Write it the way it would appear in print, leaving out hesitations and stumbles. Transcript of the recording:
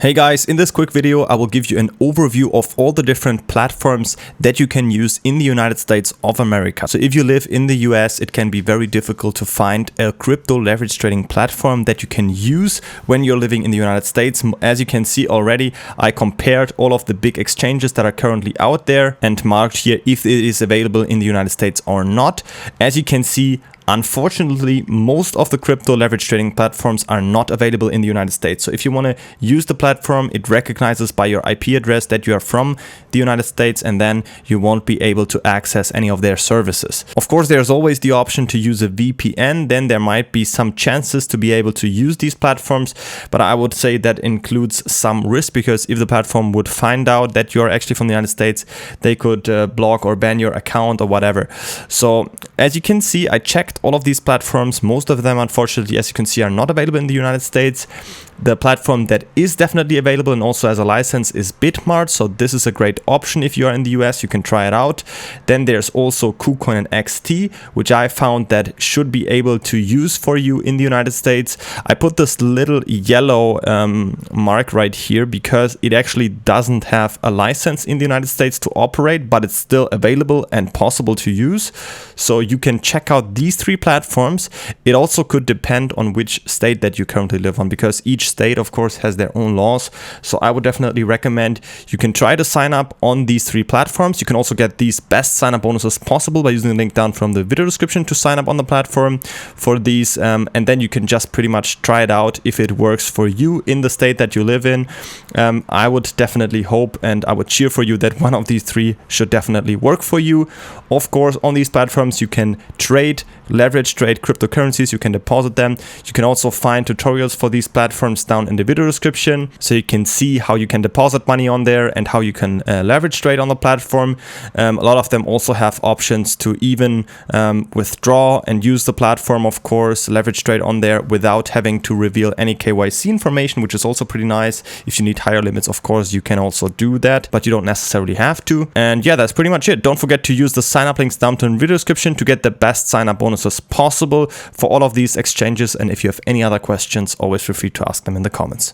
Hey guys, in this quick video I will give you an overview of all the different platforms that you can use in the United States of America. So if you live in the US, it can be very difficult to find a crypto leverage trading platform that you can use when you're living in the United States. As you can see already, I compared all of the big exchanges that are currently out there and marked here if it is available in the United States or not. As you can see, unfortunately, most of the crypto leverage trading platforms are not available in the United States. So if you want to use the platform, it recognizes by your IP address that you are from the United States, and then you won't be able to access any of their services. Of course, there's always the option to use a VPN. Then there might be some chances to be able to use these platforms, but I would say that includes some risk, because if the platform would find out that you're actually from the United States, they could block or ban your account or whatever. So as you can see, I checked all of these platforms. Most of them, unfortunately, as you can see, are not available in the United States. The platform that is definitely available and also has a license is Bitmart. So this is a great option if you are in the US, you can try it out. Then there's also KuCoin and XT, which I found that should be able to use for you in the United States. I put this little yellow mark right here because it actually doesn't have a license in the United States to operate, but it's still available and possible to use. So you can check out these three platforms. It also could depend on which state that you currently live on, because each state, of course, has their own laws. So I would definitely recommend you can try to sign up on these three platforms. You can also get these best sign up bonuses possible by using the link down from the video description to sign up on the platform for these. And then you can just pretty much try it out if it works for you in the state that you live in. I would definitely hope and I would cheer for you that one of these three should definitely work for you. Of course, on these platforms, you can leverage trade cryptocurrencies, you can deposit them. You can also find tutorials for these platforms down in the video description, so you can see how you can deposit money on there and how you can leverage trade on the platform. A lot of them also have options to even withdraw and use the platform, of course, leverage trade on there without having to reveal any KYC information, which is also pretty nice. If you need higher limits, of course, you can also do that, but you don't necessarily have to. And yeah, that's pretty much it. Don't forget to use the sign up links down in the video description to get the best sign up bonuses possible for all of these exchanges. And if you have any other questions, always feel free to ask them in the comments.